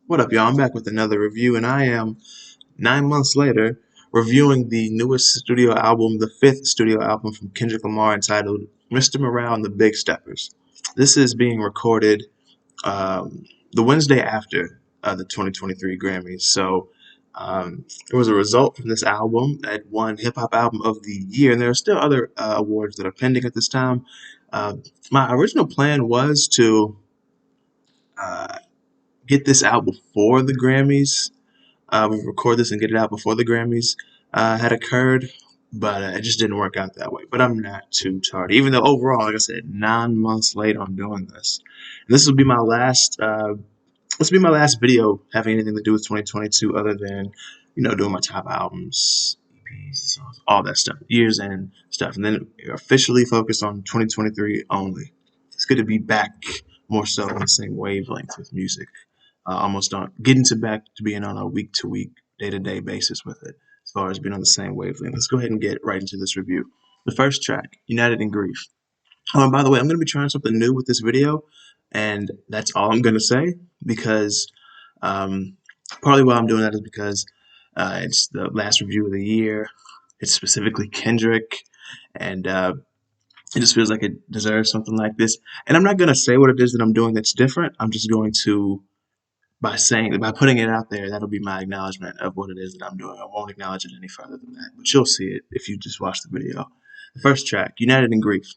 What up, y'all? I'm back with another review, and I am 9 months later reviewing the newest studio album, the fifth studio album from Kendrick Lamar, entitled Mr. Morale and the Big Steppers. This is being recorded the Wednesday after the 2023 Grammys. So it was a result from this album that won Hip Hop Album of the Year, and there are still other awards that are pending at this time. My original plan was to uh, get this out before the Grammys. We record this and get it out before the Grammys had occurred, but it just didn't work out that way. But I'm not too tardy, even though overall, like I said, 9 months late on doing this. And this will be my last. This will be my last video having anything to do with 2022, other than doing my top albums, EPs, songs, all that stuff, years and stuff, and then officially focus on 2023 only. It's good to be back more so on the same wavelength with music, almost on getting to back to being on a week to week, day to day basis with it, as far as being on the same wavelength. Let's go ahead and get right into this review. The first track, United in Grief. Oh, and by the way, I'm going to be trying something new with this video, and that's all I'm going to say because partly why I'm doing that is because it's the last review of the year. It's specifically Kendrick, and it just feels like it deserves something like this. And I'm not going to say what it is that I'm doing that's different. I'm just going to by putting it out there, that'll be my acknowledgement of what it is that I'm doing. I won't acknowledge it any further than that, but you'll see it if you just watch the video. The first track, United in Grief.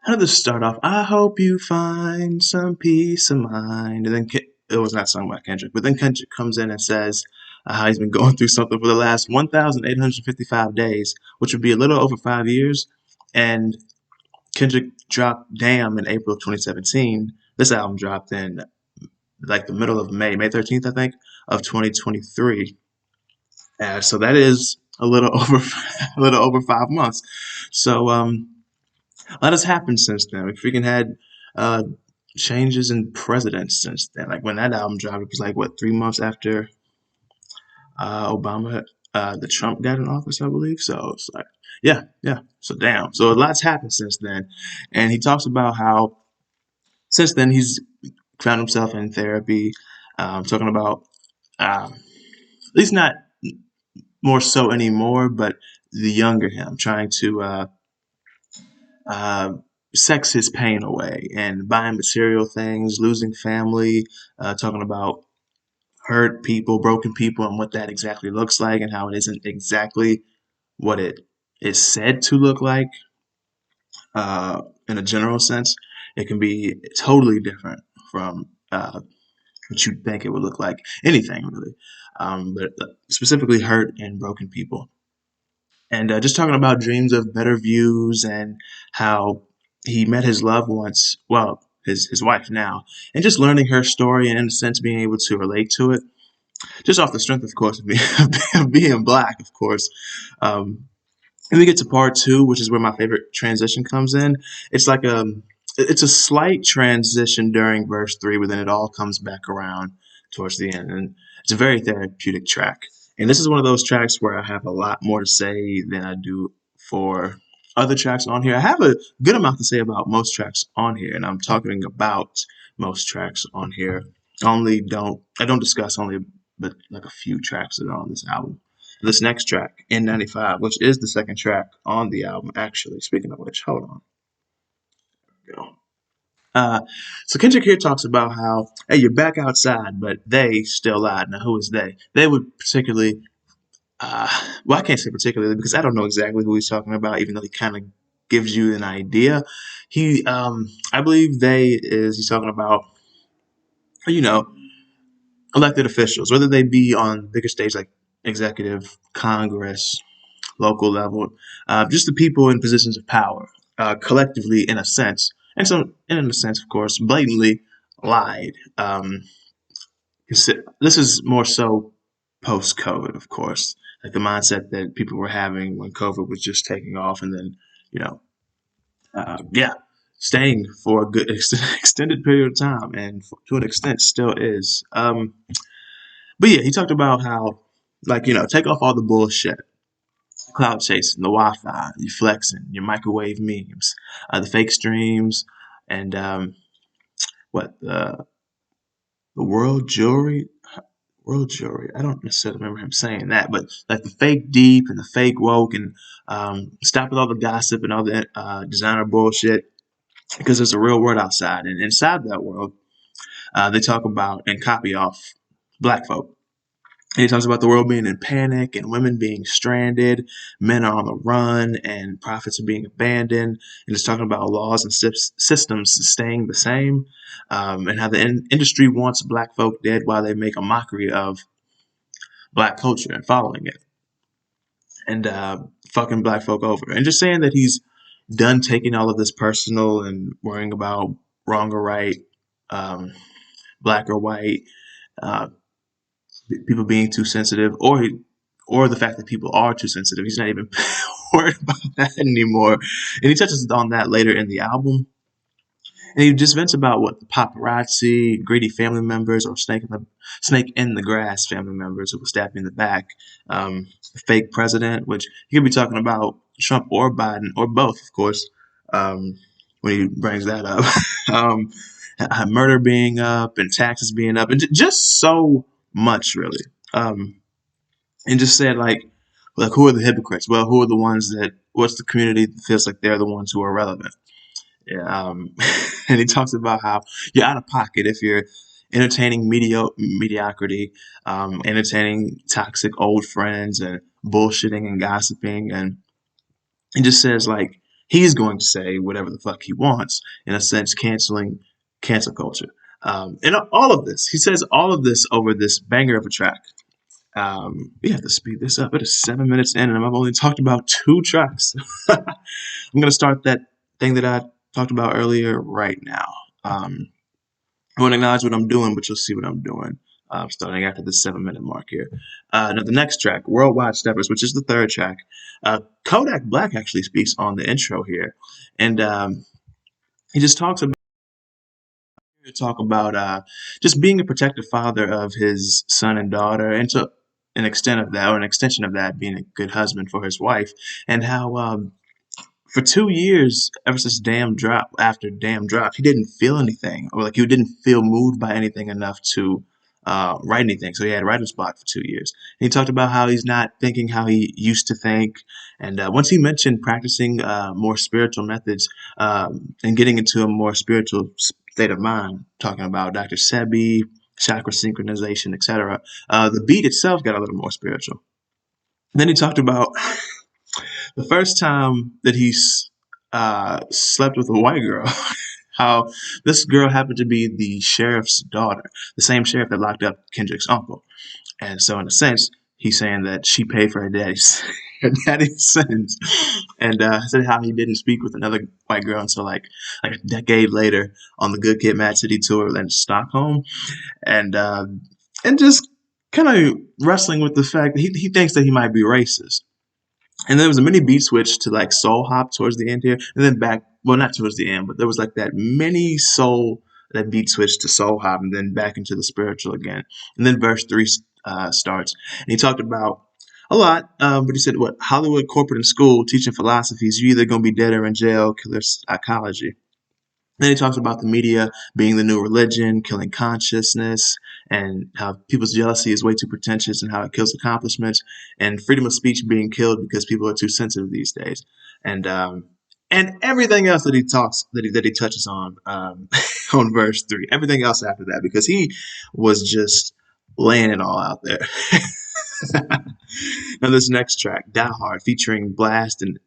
How did this start off? I hope you find some peace of mind. And then it was not sung by Kendrick, but then Kendrick comes in and says how he's been going through something for the last 1,855 days, which would be a little over 5 years. And Kendrick dropped Damn in April of 2017. This album dropped in like the middle of May 13th, I think, of 2023. So that is a little over a little over 5 months. So a lot has happened since then. We freaking had uh, changes in presidents since then. Like when that album dropped, it was like what 3 months after Obama, the Trump got in office, I believe. So it's like, yeah, yeah. So damn. So a lot's happened since then, and he talks about how since then he's found himself in therapy, talking about at least not more so anymore, but the younger him trying to uh, sex his pain away and buying material things, losing family, talking about hurt people, broken people, and what that exactly looks like, and how it isn't exactly what it is said to look like in a general sense. It can be totally different from what you'd think it would look like. Anything, really. But specifically hurt and broken people. And just talking about dreams of better views and how he met his love once, well, his wife now, and just learning her story and in a sense being able to relate to it, just off the strength, of course, of being black, of course. And we get to part two, which is where my favorite transition comes in. It's like it's a slight transition during verse three, but then it all comes back around towards the end, and it's a very therapeutic track. And this is one of those tracks where I have a lot more to say than I do for other tracks on here. I have a good amount to say about most tracks on here, and I'm talking about most tracks on here. I don't discuss only but like a few tracks that are on this album. This next track, N95, which is the second track on the album, actually. Speaking of which, hold on. There we go. So Kendrick here talks about how, hey, you're back outside, but they still lied. Now, who is they? They would particularly, well, I can't say particularly because I don't know exactly who he's talking about, even though he kind of gives you an idea. I believe he's talking about, you know, elected officials, whether they be on bigger stage like executive, Congress, local level, just the people in positions of power, collectively, in a sense, and so, in a sense, of course, blatantly lied. This is more so post-COVID, of course, like the mindset that people were having when COVID was just taking off, and then, you know, yeah, staying for a good extended period of time, and to an extent, still is. But yeah, he talked about how, like, take off all the bullshit, cloud chasing, the Wi-Fi, you flexing, your microwave memes, the fake streams, and what the world jewelry. I don't necessarily remember him saying that, but like the fake deep and the fake woke, and stop with all the gossip and all the designer bullshit, because there's a real world outside, and inside that world, they talk about and copy off black folk. And he talks about the world being in panic and women being stranded, men are on the run, and profits are being abandoned. And he's talking about laws and systems staying the same, and how the industry wants black folk dead while they make a mockery of black culture and following it, and fucking black folk over. And just saying that he's done taking all of this personal and worrying about wrong or right, um, black or white, uh, people being too sensitive, or the fact that people are too sensitive. He's not even worried about that anymore. And he touches on that later in the album. And he just vents about what the paparazzi, greedy family members, or snake in the grass family members who will stab you in the back, the fake president, which he could be talking about Trump or Biden or both, of course, when he brings that up. um, Murder being up and taxes being up, and just so much, really. Um, and just said like who are the hypocrites? Well, who are the ones that? What's the community that feels like they're the ones who are relevant? Yeah, and he talks about how you're out of pocket if you're entertaining mediocrity, entertaining toxic old friends, and bullshitting and gossiping, and he just says like he's going to say whatever the fuck he wants, in a sense, canceling cancel culture. And all of this, he says all of this over this banger of a track. We have to speed this up. It is 7 minutes in, and I've only talked about two tracks. I'm gonna start that thing that I talked about earlier right now. I won't acknowledge what I'm doing, but you'll see what I'm doing. Starting after the 7 minute mark here. Now the next track, Worldwide Steppers, which is the third track. Kodak Black actually speaks on the intro here, and he just talk about just being a protective father of his son and daughter, and to an extent of that, or an extension of that, being a good husband for his wife, and how for 2 years, ever since after Damn dropped, he didn't feel anything, or like he didn't feel moved by anything enough to write anything. So he had writer's block for 2 years. And he talked about how he's not thinking how he used to think. And once he mentioned practicing more spiritual methods, and getting into a more spiritual state of mind, talking about Dr. Sebi, chakra synchronization, etc., the beat itself got a little more spiritual. Then he talked about the first time that he slept with a white girl, how this girl happened to be the sheriff's daughter, the same sheriff that locked up Kendrick's uncle. And so, in a sense, he's saying that she paid for her daddy's her daddy's sins, and said how he didn't speak with another white girl until like a decade later on the Good Kid, Mad City tour in Stockholm, and just kind of wrestling with the fact that he thinks that he might be racist. And there was a mini beat switch to like soul hop towards the end here, and then back. Well, not towards the end, but there was like that mini soul, that beat switch to soul hop, and then back into the spiritual again. And then verse three starts, and he talked about a lot, but he said, "What Hollywood, corporate, and school teaching philosophies? You either gonna be dead or in jail. Killer psychology." Then he talks about the media being the new religion, killing consciousness, and how people's jealousy is way too pretentious and how it kills accomplishments, and freedom of speech being killed because people are too sensitive these days, and everything else that he talks that he touches on on verse three, everything else after that, because he was just laying it all out there. Now this next track, Die Hard, featuring Blast and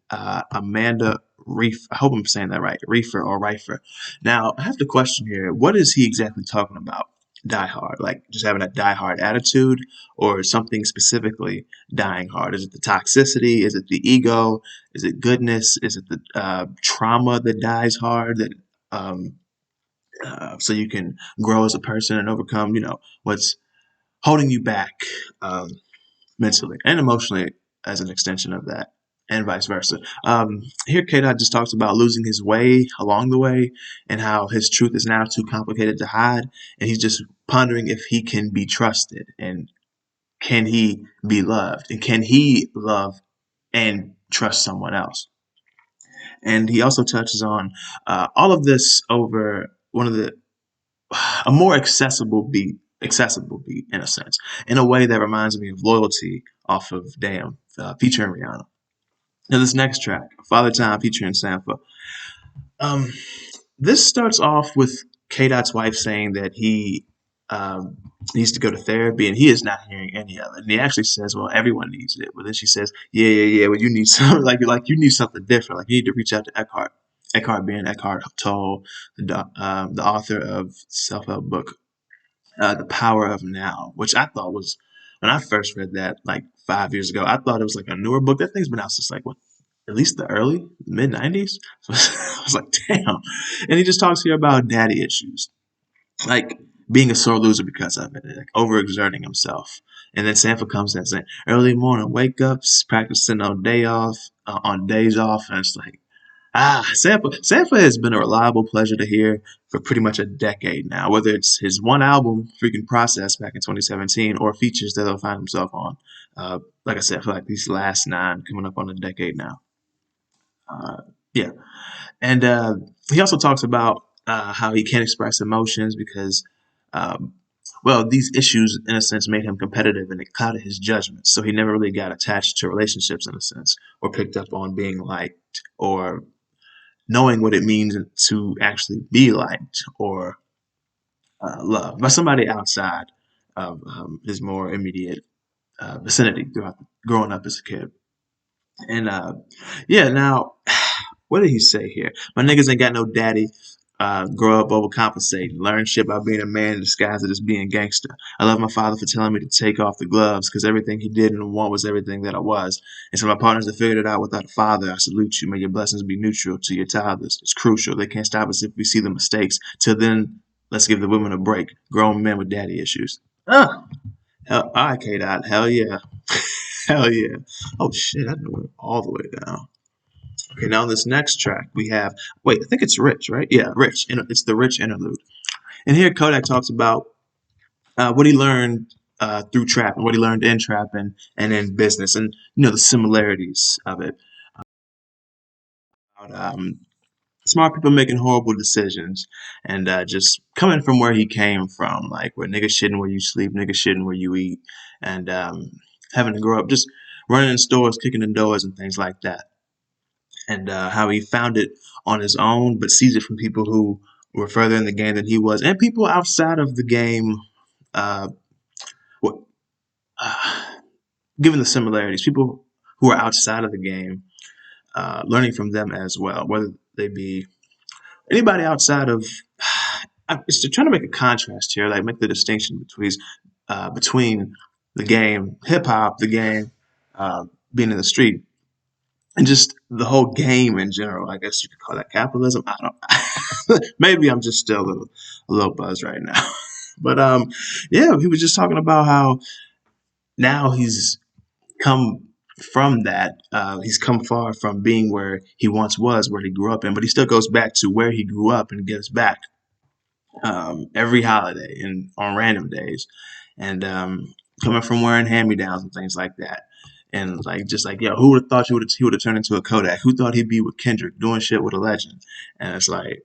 Amanda Reef. I hope I'm saying that right, Reefer or Rifer. Now I have to question here: what is he exactly talking about? Die hard, like just having a die hard attitude, or something specifically dying hard? Is it the toxicity? Is it the ego? Is it goodness? Is it the trauma that dies hard? That so you can grow as a person and overcome, what's holding you back. Mentally and emotionally as an extension of that, and vice versa. Here, K Dot just talks about losing his way along the way, and how his truth is now too complicated to hide, and he's just pondering if he can be trusted, and can he be loved, and can he love and trust someone else. And he also touches on all of this over one of the a more accessible beat in a sense, in a way that reminds me of Loyalty off of Damn, featuring Rihanna. Now this next track, Father Time featuring Sampha. Um, this starts off with K Dot's wife saying that he needs to go to therapy, and he is not hearing any of it. And he actually says, "Well, everyone needs it." But then she says, "Yeah. Well, you need something like you need something different. Like you need to reach out to Eckhart. Eckhart being Eckhart Tolle, the author of self-help book, The Power of Now," which I thought was, when I first read that like 5 years ago, I thought it was like a newer book. That thing's been out since like what, at least the early mid '90s. So I was like, damn. And he just talks here about daddy issues, like being a sore loser because of it, like overexerting himself. And then Sanford comes in saying, "Early morning wake ups, practicing on days off," and it's like, Sanford has been a reliable pleasure to hear for pretty much a decade now, whether it's his one album, Freaking Process, back in 2017, or features that he'll find himself on. Like I said, for like these last 9, coming up on a decade now. Uh, yeah. And he also talks about how he can't express emotions because, um, well, these issues, in a sense, made him competitive and it clouded his judgment. So he never really got attached to relationships, in a sense, or picked up on being liked or knowing what it means to actually be liked or loved by somebody outside of his more immediate vicinity throughout growing up as a kid. And yeah, now what did he say here? My niggas ain't got no daddy. Grow up overcompensating. Learn shit by being a man in disguise as being gangster. I love my father for telling me to take off the gloves because everything he did and want was everything that I was. And so my partners that figured it out without a father, I salute you. May your blessings be neutral to your toddlers. It's crucial. They can't stop us if we see the mistakes. Till then, let's give the women a break. Grown men with daddy issues. Hell, all right, K-Dot. Hell yeah. Hell yeah. Oh shit, I went all the way down. Okay, now this next track we have, wait, I think it's Rich, right? Yeah, Rich. And it's the Rich interlude. And here Kodak talks about what he learned through trap and what he learned in trap and in business and, the similarities of it. About, smart people making horrible decisions and just coming from where he came from, like where niggas shitting where you sleep, niggas shitting where you eat, and having to grow up just running in stores, kicking in doors, and things like that. And how he found it on his own, but sees it from people who were further in the game than he was, and people outside of the game. Uh, what, given the similarities, people who are outside of the game, learning from them as well, whether they be anybody outside of. I'm just trying to make a contrast here, like make the distinction between the game, hip hop, the game, being in the street, and just the whole game in general. I guess you could call that capitalism. I don't. Maybe I'm just still a little buzzed right now. But yeah, he was just talking about how now he's come from that. He's come far from being where he once was, where he grew up in, but he still goes back to where he grew up and gives back every holiday and on random days, and coming from wearing hand-me-downs and things like that. And like just like, yo, who would have thought he would have turned into a Kodak? Who thought he'd be with Kendrick doing shit with a legend? And it's like,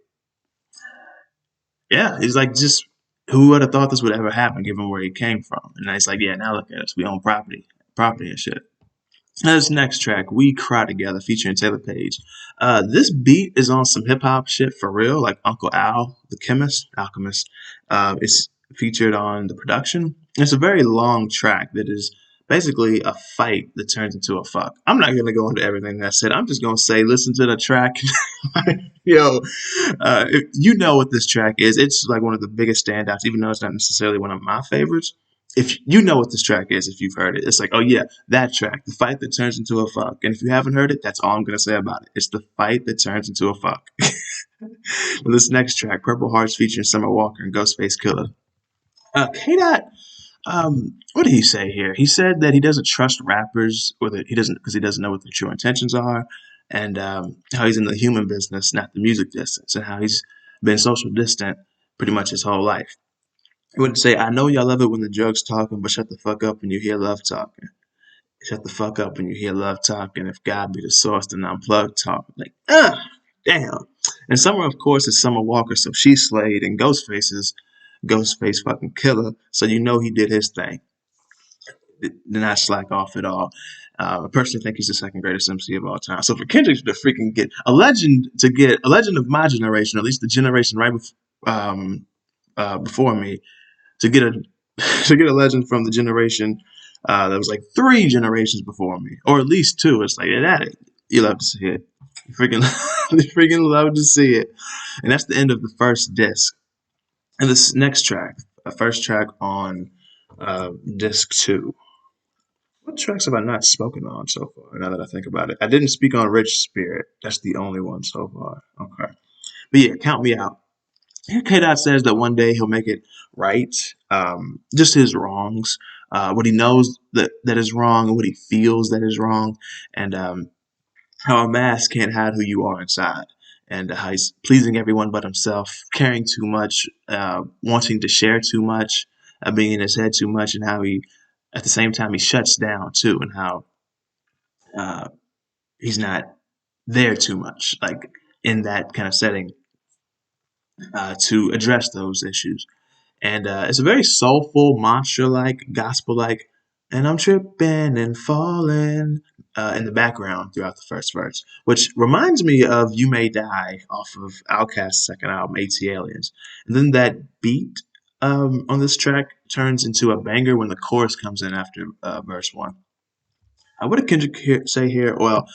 yeah, he's like, just who would have thought this would ever happen given where he came from? And it's like, yeah, now look at us, we own property and shit. This next track, We Cry Together, featuring Taylor Page. This beat is on some hip hop shit for real, like Uncle Al, the alchemist. It's featured on the production. It's a very long track that is basically a fight that turns into a fuck. I'm not gonna go into everything that I said. I'm just gonna say, listen to the track. Yo, if you know what this track is, it's like one of the biggest standouts, even though it's not necessarily one of my favorites. If you know what this track is, if you've heard it, it's like, oh yeah, that track, the fight that turns into a fuck. And if you haven't heard it, that's all I'm gonna say about it. It's the fight that turns into a fuck. This next track, Purple Hearts, featuring Summer Walker and Ghostface Killer. K-Dot, what did he say here? He said that he doesn't trust rappers, or that he doesn't because he doesn't know what their true intentions are, and how he's in the human business, not the music business, and how he's been social distant pretty much his whole life. He would say, I know y'all love it when the drugs talking, but shut the fuck up when you hear love talking. Shut the fuck up when you hear love talking. If God be the source, then I'm plug talking. Like, damn. And Summer, of course, is Summer Walker, so she's slayed, and Ghostface is Ghostface fucking killer. So you know he did his thing. Did not slack off at all. I personally think he's the second greatest MC of all time. So for Kendrick to freaking get a legend of my generation, or at least the generation right before me, to get a to get a legend from the generation that was like 3 generations before me, or at least 2. It's like you love to see it. You freaking, you freaking love to see it. And that's the end of the first disc. And this next track, first track on disc 2. What tracks have I not spoken on so far? Now that I think about it, I didn't speak on Rich Spirit. That's the only one so far. Okay, but yeah, count me out. Here, K. Dot says that one day he'll make it right. Just his wrongs, what he knows that is wrong, and what he feels that is wrong, and how a mask can't hide who you are inside, and how he's pleasing everyone but himself, caring too much, wanting to share too much, being in his head too much, and how he, at the same time, he shuts down too, and how he's not there too much, like in that kind of setting, to address those issues. And it's a very soulful, mantra-like, gospel-like, and I'm tripping and falling in the background throughout the first verse, which reminds me of You May Die off of Outkast's second album, AT-Aliens. And then that beat on this track turns into a banger when the chorus comes in after verse 1. What did Kendrick say here? Well,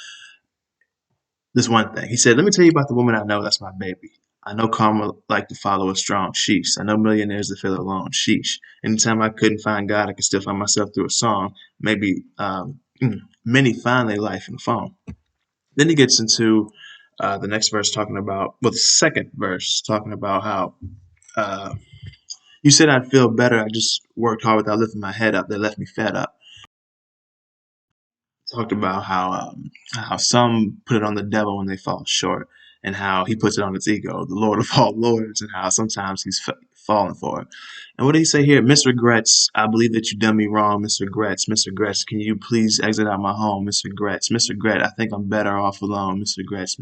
this one thing. He said, let me tell you about the woman I know, that's my baby. I know karma like to follow a strong sheesh. I know millionaires that feel alone. Sheesh. Anytime I couldn't find God, I could still find myself through a song. Maybe many find their life in the phone. Then he gets into the next verse talking about, well, the second verse talking about how you said I'd feel better. I just worked hard without lifting my head up. They left me fed up. Talked about how some put it on the devil when they fall short, and how he puts it on his ego, the Lord of all lords, and how sometimes he's falling for it. And what did he say here? Miss Regrets, I believe that you done me wrong. Miss Regrets, can you please exit out my home? Miss Regrets, I think I'm better off alone. Miss Regrets,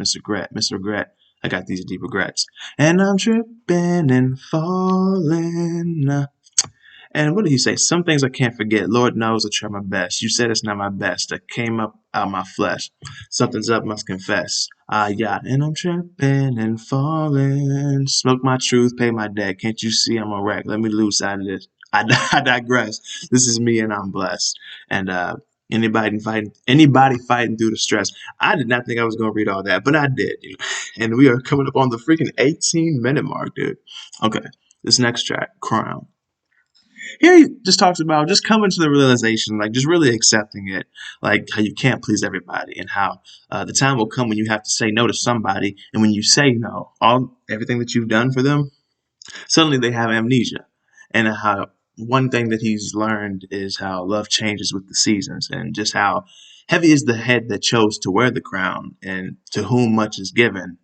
I got these deep regrets. And I'm tripping and falling. And what did he say? Some things I can't forget. Lord knows I try my best. You said it's not my best. I came up out my flesh. Something's up, must confess. Yeah, and I'm tripping and falling. Smoke my truth, pay my debt. Can't you see I'm a wreck? Let me lose out of this. I digress. This is me and I'm blessed. And anybody fighting through the stress. I did not think I was going to read all that, but I did. And we are coming up on the freaking 18-minute mark, dude. Okay, this next track, Crown. Here he just talks about just coming to the realization, like just really accepting it, like how you can't please everybody, and how the time will come when you have to say no to somebody, and when you say no, everything that you've done for them, suddenly they have amnesia, and how one thing that he's learned is how love changes with the seasons, and just how heavy is the head that chose to wear the crown, and to whom much is given.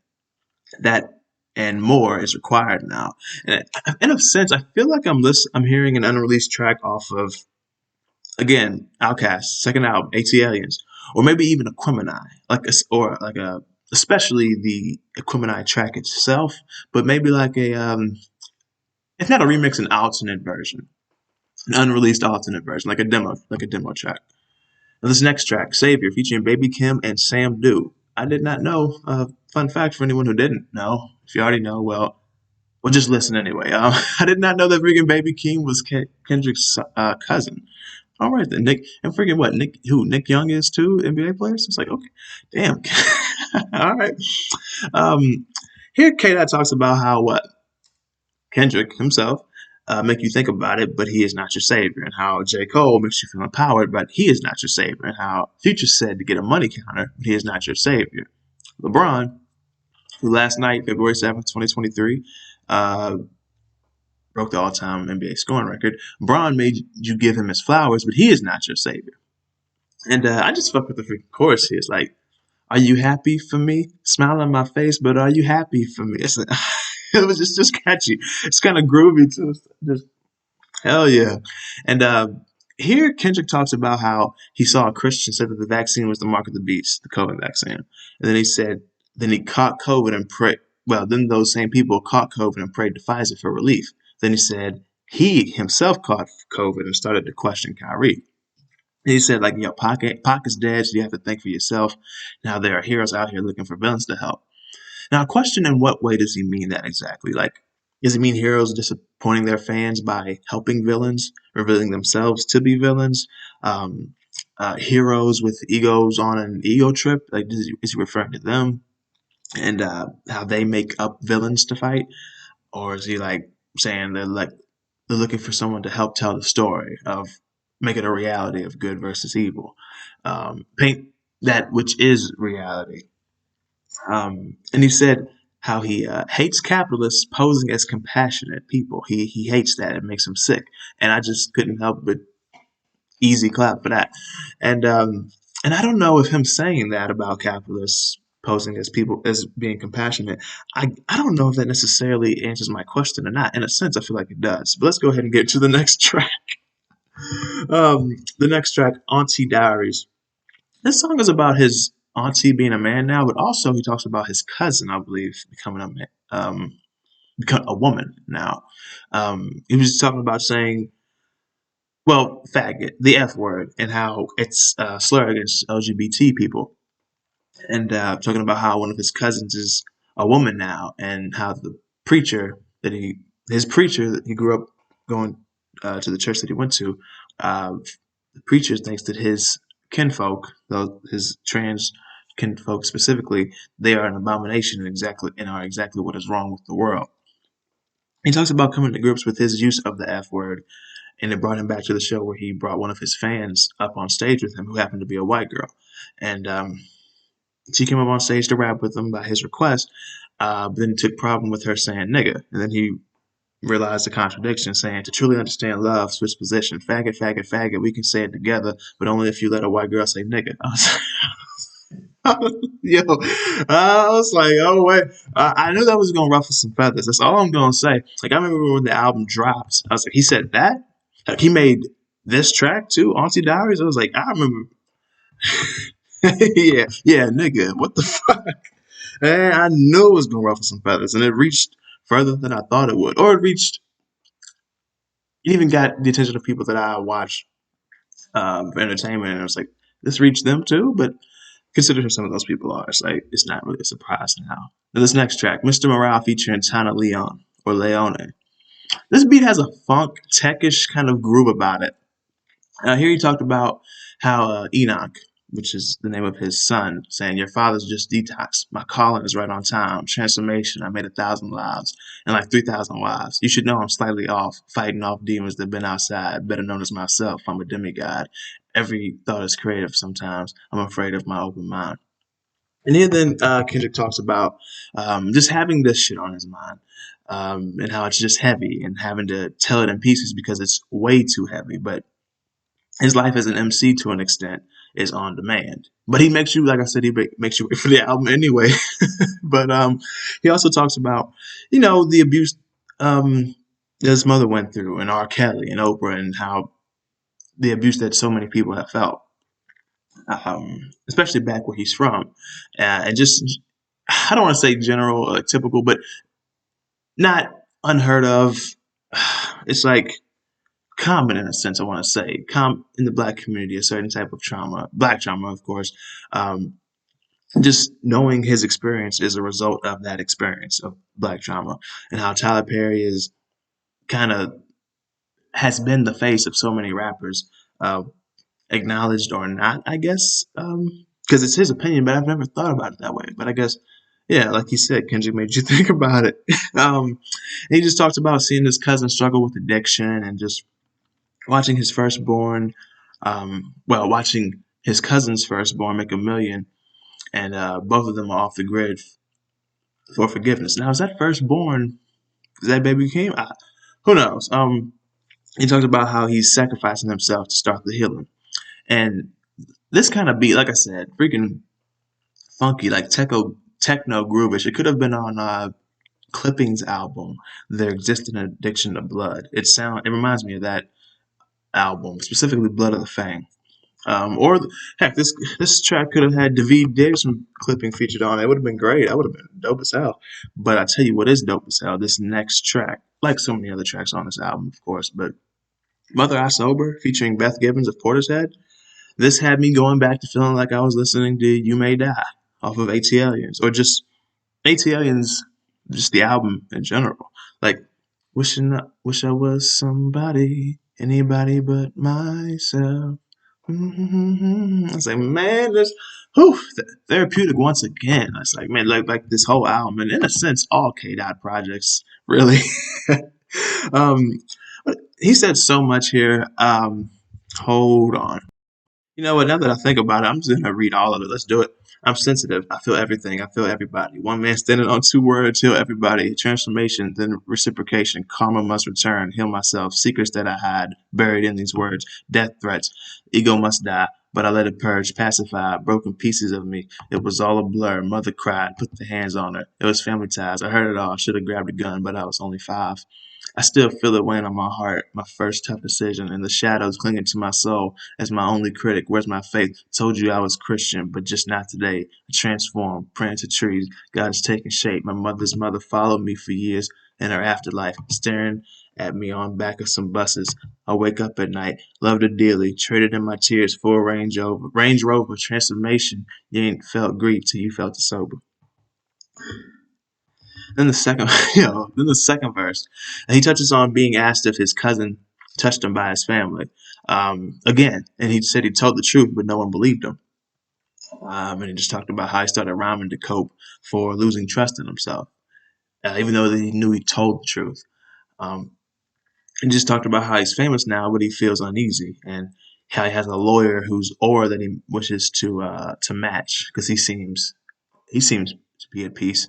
That and more is required now. And in a sense, I feel like I'm hearing an unreleased track off of, again, Outkast's second album, AT-Aliens, or maybe even Aquemini, especially the Aquemini track itself, but maybe like if not a remix, an alternate version, an unreleased alternate version, like a demo track. Now this next track, Savior, featuring Baby Kim and Sam Dew. I did not know. Fun fact for anyone who didn't know. If you already know, well, just listen anyway. I did not know that freaking Baby Kim was Kendrick's cousin. All right then, Nick, and freaking what? Nick Young is too, NBA players? It's like, okay, damn. All right. Here K-Dot talks about how Kendrick himself make you think about it, but he is not your savior, and how J. Cole makes you feel empowered, but he is not your savior, and how Future said to get a money counter, but he is not your savior. LeBron, who last night, February 7th, 2023, broke the all-time NBA scoring record. LeBron made you give him his flowers, but he is not your savior. And I just fuck with the freaking chorus here. It's like, are you happy for me? Smile on my face, but are you happy for me? It's like, it was just catchy. It's kind of groovy too. Just hell yeah. And here Kendrick talks about how he saw a Christian said that the vaccine was the mark of the beast, the COVID vaccine. And then he said, then he caught COVID and prayed. Well, then those same people caught COVID and prayed to Pfizer for relief. Then he said he himself caught COVID and started to question Kyrie. He said, like, Pac is dead, so you have to think for yourself. Now there are heroes out here looking for villains to help. Now, a question: in what way does he mean that exactly? Like, does he mean heroes disappointing their fans by helping villains, revealing themselves to be villains? Heroes with egos on an ego trip? Like, is he referring to them and how they make up villains to fight? Or is he like saying they're looking for someone to help tell the story of make it a reality of good versus evil, paint that which is reality. And he said how he hates capitalists posing as compassionate people. He hates that. It makes him sick. And I just couldn't help but easy clap for that. And I don't know if him saying that about capitalists posing as people as being compassionate, I don't know if that necessarily answers my question or not. In a sense, I feel like it does. But let's go ahead and get to the next track. The next track, Auntie Diaries. This song is about his auntie being a man now, but also he talks about his cousin, I believe, becoming a man, become a woman now. He was talking about saying, well, faggot, the F word, and how it's a slur against LGBT people. And talking about how one of his cousins is a woman now, and how the preacher his preacher that he grew up going to the church that he went to, the preacher thinks that his kinfolk, though his trans kinfolk specifically, they are an abomination and are exactly what is wrong with the world. He talks about coming to grips with his use of the F word, and it brought him back to the show where he brought one of his fans up on stage with him, who happened to be a white girl, and she came up on stage to rap with him by his request, but then took problem with her saying nigga. And then he realized the contradiction, saying, to truly understand love, switch position. Faggot, faggot, faggot. We can say it together, but only if you let a white girl say nigga. Yo, I was like, oh, wait. I knew that was going to ruffle some feathers. That's all I'm going to say. Like, I remember when the album dropped, I was like, he said that? Like, he made this track too, Auntie Diaries? I was like, I remember. yeah, nigga, what the fuck? And I knew it was gonna ruffle some feathers, and it reached further than I thought it would, or it even got the attention of people that I watch for entertainment, and it was like, this reached them too. But consider who some of those people are. It's like it's not really a surprise now. Now this next track, Mr. Morale featuring Tana Leon or Leone. This beat has a funk, techish kind of groove about it. Here he talked about how Enoch, which is the name of his son, saying, your father's just detox. My calling is right on time. Transformation. I made 1,000 lives and like 3,000 wives. You should know I'm slightly off, fighting off demons that been outside, better known as myself. I'm a demigod. Every thought is creative sometimes. I'm afraid of my open mind. And here then Kendrick talks about just having this shit on his mind. And how it's just heavy and having to tell it in pieces because it's way too heavy. But his life as an MC to an extent is on demand. But he makes you, like I said, makes you wait for the album anyway. But he also talks about, the abuse that his mother went through, and R. Kelly and Oprah, and how the abuse that so many people have felt, especially back where he's from, and just I don't want to say general, typical, but not unheard of. It's like common in a sense, I want to say, in the black community, a certain type of trauma, black trauma, of course. Just knowing his experience is a result of that experience of black trauma, and how Tyler Perry is kind of has been the face of so many rappers, acknowledged or not, I guess, because it's his opinion, but I've never thought about it that way. But I guess, yeah, like you said, Kendrick made you think about it. He just talked about seeing his cousin struggle with addiction and just watching his firstborn, watching his cousin's firstborn make $1 million, and both of them are off the grid for forgiveness. Now, is that firstborn? Is that baby came? Who knows? He talks about how he's sacrificing himself to start the healing, and this kind of beat, like I said, freaking funky, like techno groovish. It could have been on Clipping's album, There Exists an Addiction to Blood. It reminds me of that album, specifically Blood of the Fang. Or heck, this track could have had David Diggs from clipping featured on it. It would have been great. That would have been dope as hell. But I tell you what is dope as hell. This next track, like so many other tracks on this album, of course, but Mother I Sober featuring Beth Gibbons of Portishead. This had me going back to feeling like I was listening to You May Die off of ATLiens, or just ATLiens, just the album in general. Like, wish I was somebody, anybody but myself. I was like, man, this therapeutic once again. I was like, man, like this whole album, and in a sense, all K. Dot projects, really. um, he said so much here. Hold on. You know what? Now that I think about it, I'm just gonna read all of it. Let's do it. I'm sensitive. I feel everything. I feel everybody. One man standing on two words, heal everybody. Transformation, then reciprocation. Karma must return. Heal myself. Secrets that I hide, buried in these words. Death threats. Ego must die, but I let it purge. Pacify. Broken pieces of me. It was all a blur. Mother cried. Put the hands on her. It was family ties. I heard it all. Should have grabbed a gun, but I was only 5. I still feel it weighing on my heart, my first tough decision, and the shadows clinging to my soul as my only critic. Where's my faith? Told you I was Christian, but just not today. I transformed, praying to trees. God is taking shape. My mother's mother followed me for years in her afterlife, staring at me on back of some buses. I wake up at night, loved her dearly, traded in my tears for a Range Rover transformation. You ain't felt grief till you felt it sober. Then the second, then the second verse, and he touches on being asked if his cousin touched him by his family. Again, and he said he told the truth, but no one believed him. And he just talked about how he started rhyming to cope for losing trust in himself, even though he knew he told the truth. Um, and just talked about how he's famous now, but he feels uneasy, and how he has a lawyer whose aura that he wishes to match because he seems to be at peace.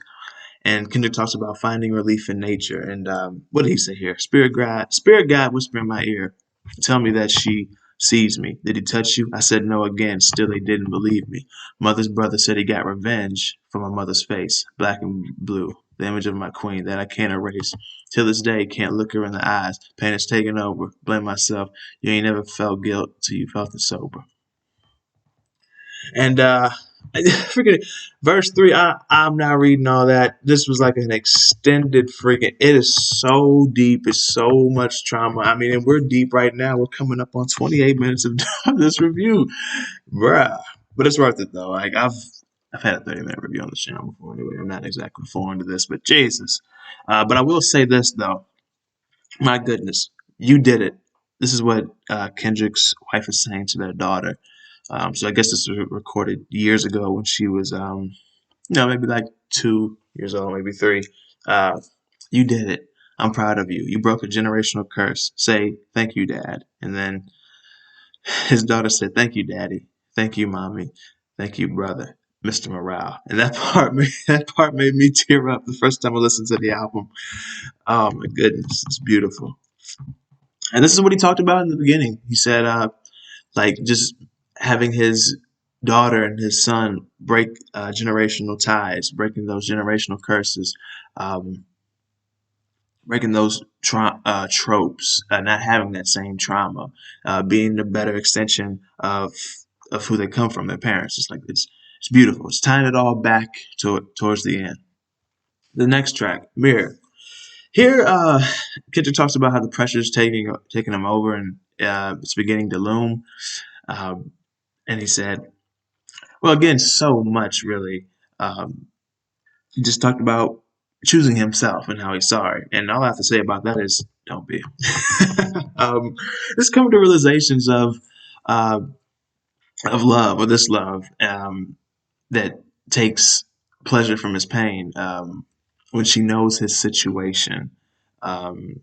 And Kendrick talks about finding relief in nature. And what did he say here? Spirit God whisper in my ear, tell me that she sees me. Did he touch you? I said no again. Still, they didn't believe me. Mother's brother said he got revenge for my mother's face, black and blue, the image of my queen that I can't erase. Till this day, can't look her in the eyes. Pain is taking over. Blame myself. You ain't never felt guilt till you felt it sober. And freaking verse 3, I'm not reading all that. This was like an extended freaking, it is so deep. It's so much trauma. I mean, and we're deep right now. We're coming up on 28 minutes of this review, bruh. But it's worth it though. Like I've had a 30-minute review on the channel before anyway. I'm not exactly fond of this, but Jesus. But I will say this though. My goodness, you did it. This is what Kendrick's wife is saying to their daughter. So I guess this was recorded years ago when she was, maybe like 2 years old, maybe 3. Uh, you did it. I'm proud of you. You broke a generational curse. Say, thank you, Dad. And then his daughter said, thank you, Daddy. Thank you, Mommy. Thank you, brother. Mr. Morale. And that part made me tear up the first time I listened to the album. Oh my goodness, it's beautiful. And this is what he talked about in the beginning. He said, like just having his daughter and his son break generational ties, breaking those generational curses, um, breaking those tropes, not having that same trauma, being a better extension of who they come from, their parents. It's like it's beautiful. It's tying it all back towards the end. The next track, Mirror. Here, Kendrick talks about how the pressure is taking him over, and it's beginning to loom. Um, and he said, well, again, so much really. He just talked about choosing himself and how he's sorry. And all I have to say about that is, don't be. Just coming to realizations uh, of love, or this love, that takes pleasure from his pain. When she knows his situation, um,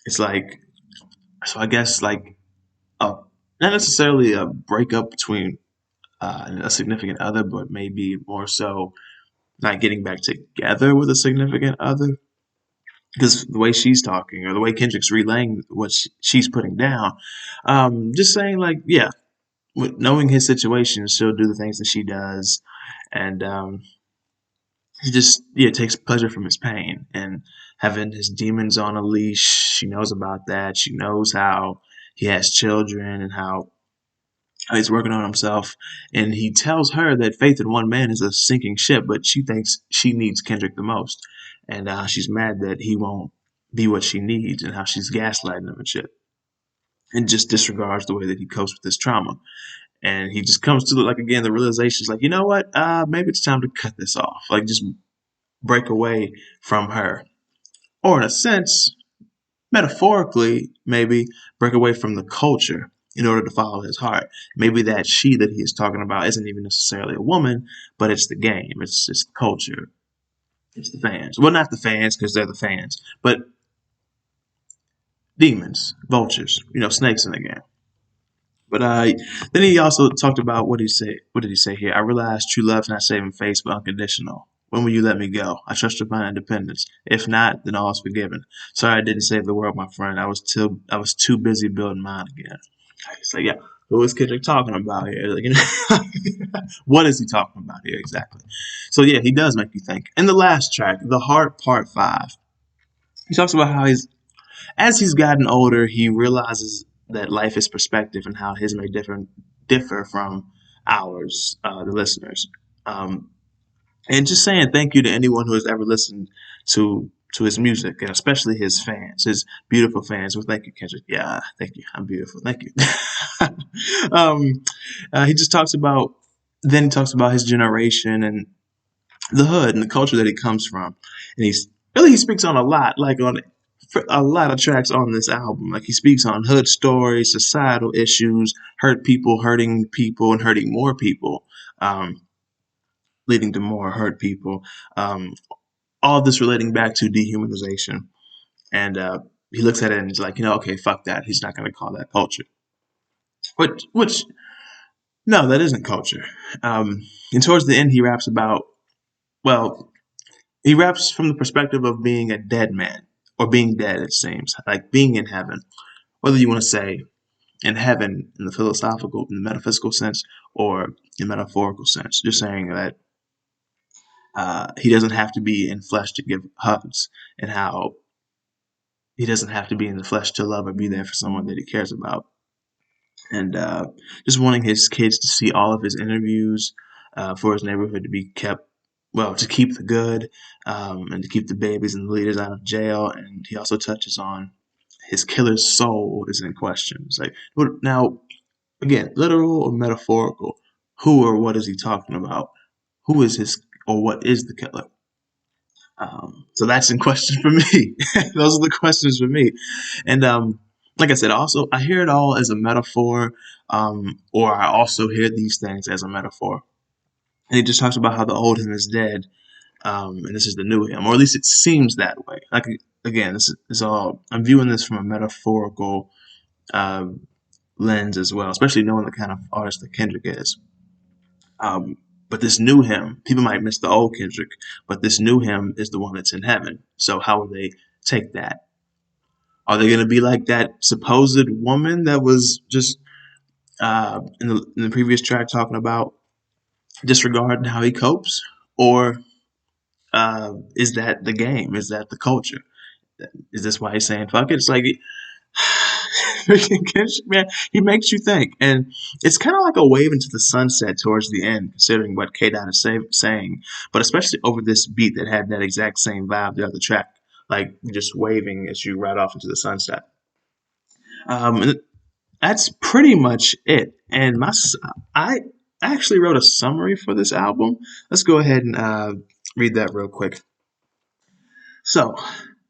it's like, so I guess like a, not necessarily a breakup between a significant other, but maybe more so not getting back together with a significant other. Because the way she's talking, or the way Kendrick's relaying what she's putting down, just saying like, yeah, knowing his situation, she'll do the things that she does, and he just takes pleasure from his pain and having his demons on a leash. She knows about that. She knows how he has children and how He's working on himself, and he tells her that faith in one man is a sinking ship, but she thinks she needs Kendrick the most, and she's mad that he won't be what she needs, and how she's gaslighting him and shit, and just disregards the way that he copes with his trauma. And he just comes to like again the realization is like, you know what, maybe it's time to cut this off, like just break away from her, or in a sense, metaphorically, maybe break away from the culture in order to follow his heart. Maybe that she that he is talking about isn't even necessarily a woman, but it's the game, it's the culture, it's the fans. Well, not the fans because they're the fans, but demons, vultures, snakes in the game. But then he also talked about what did he say? What did he say here? I realize true love's not saving face, but unconditional. When will you let me go? I trust your fine independence. If not, then all is forgiven. Sorry I didn't save the world, my friend. I was too busy building mine again. So yeah, who is Kendrick talking about here? Like, what is he talking about here exactly? So yeah, he does make you think. In the last track, The Heart Part 5, he talks about how as he's gotten older, he realizes that life is perspective and how his may differ from ours, the listeners. Um, and just saying thank you to anyone who has ever listened to his music, and especially his fans, his beautiful fans. Well, thank you, Kendrick. Yeah, thank you. I'm beautiful. Thank you. um, he just talks about. Then he talks about his generation and the hood and the culture that he comes from, and he speaks on a lot, like on a lot of tracks on this album. Like he speaks on hood stories, societal issues, hurting people, and hurting more people. Um, Leading to more hurt people. All this relating back to dehumanization. And he looks at it and he's like, okay, fuck that. He's not going to call that culture. Which, no, that isn't culture. And towards the end, he raps about, well, he raps from the perspective of being a dead man, or being dead, it seems, like being in heaven. Whether you want to say in heaven in the philosophical, in the metaphysical sense, or in metaphorical sense, just saying that he doesn't have to be in flesh to give hugs, and how he doesn't have to be in the flesh to love or be there for someone that he cares about. And just wanting his kids to see all of his interviews, for his neighborhood to be kept, well, to keep the good, and to keep the babies and the leaders out of jail. And he also touches on his killer's soul is in question. It's like, now, again, literal or metaphorical, who or what is he talking about? Who is his, or what is the killer? So that's in question for me. Those are the questions for me. And like I said, also I hear it all as a metaphor, or I also hear these things as a metaphor. And he just talks about how the old him is dead, and this is the new him, or at least it seems that way. Like again, this is all I'm viewing this from a metaphorical uh, lens as well, especially knowing the kind of artist that Kendrick is. Um, but this new him, people might miss the old Kendrick, but this new him is the one that's in heaven. So how will they take that? Are they going to be like that supposed woman that was just in the previous track talking about disregarding how he copes? Or is that the game? Is that the culture? Is this why he's saying fuck it? It's like, man, he makes you think. And it's kind of like a wave into the sunset towards the end, considering what K Dot is saying, but especially over this beat that had that exact same vibe the other track, like just waving as you ride off into the sunset. And that's pretty much it. And I actually wrote a summary for this album. Let's go ahead and read that real quick. So,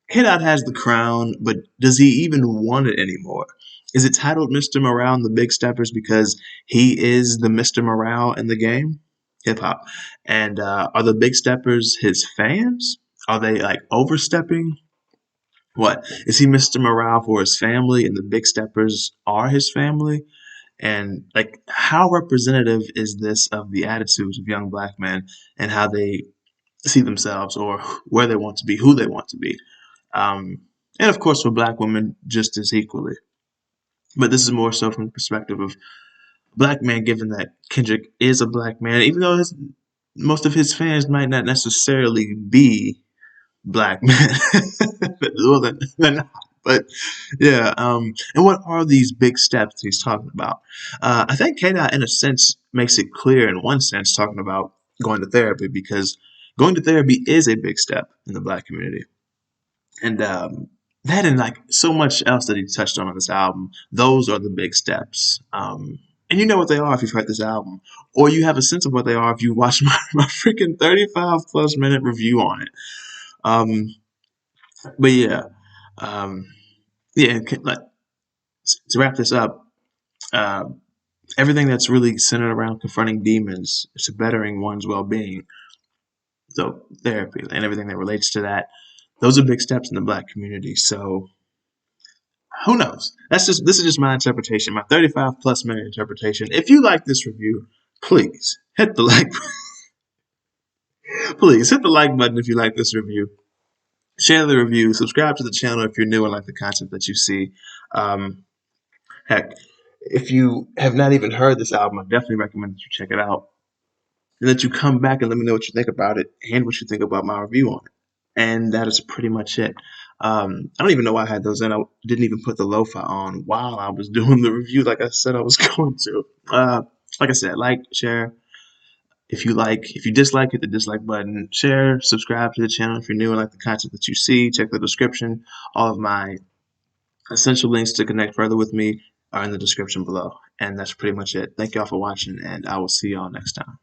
K-Dot has the crown, but does he even want it anymore? Is it titled Mr. Morale and the Big Steppers because he is the Mr. Morale in the game? Hip hop. And are the Big Steppers his fans? Are they like overstepping? What? Is he Mr. Morale for his family and the Big Steppers are his family? And like, how representative is this of the attitudes of young black men and how they see themselves, or where they want to be, who they want to be? And of course for black women just as equally. But this is more so from the perspective of black man, given that Kendrick is a black man, even though most of his fans might not necessarily be black men. Well, they're not. But yeah, and what are these big steps he's talking about? I think K-Dot, in a sense, makes it clear in one sense, talking about going to therapy, because going to therapy is a big step in the Black community. And that and like so much else that he touched on this album, those are the big steps. And you know what they are if you've heard this album, or you have a sense of what they are if you watch my freaking 35 plus minute review on it. Um, but yeah, um, yeah, like, to wrap this up, uh, everything that's really centered around confronting demons to bettering one's well being, so therapy and everything that relates to that, those are big steps in the Black community. So who knows? This is just my interpretation, my 35 plus minute interpretation. If you like this review, please hit the like please hit the like button if you like this review. Share the review, subscribe to the channel if you're new and like the content that you see. Um, heck, if you have not even heard this album, I definitely recommend that you check it out. And that you come back and let me know what you think about it and what you think about my review on it. And that is pretty much it. I don't even know why I had those in. I didn't even put the lo-fi on while I was doing the review like I said I was going to. Like I said, like, share. If you dislike, hit the dislike button. Share, subscribe to the channel if you're new and like the content that you see. Check the description. All of my essential links to connect further with me are in the description below. And that's pretty much it. Thank y'all for watching, and I will see y'all next time.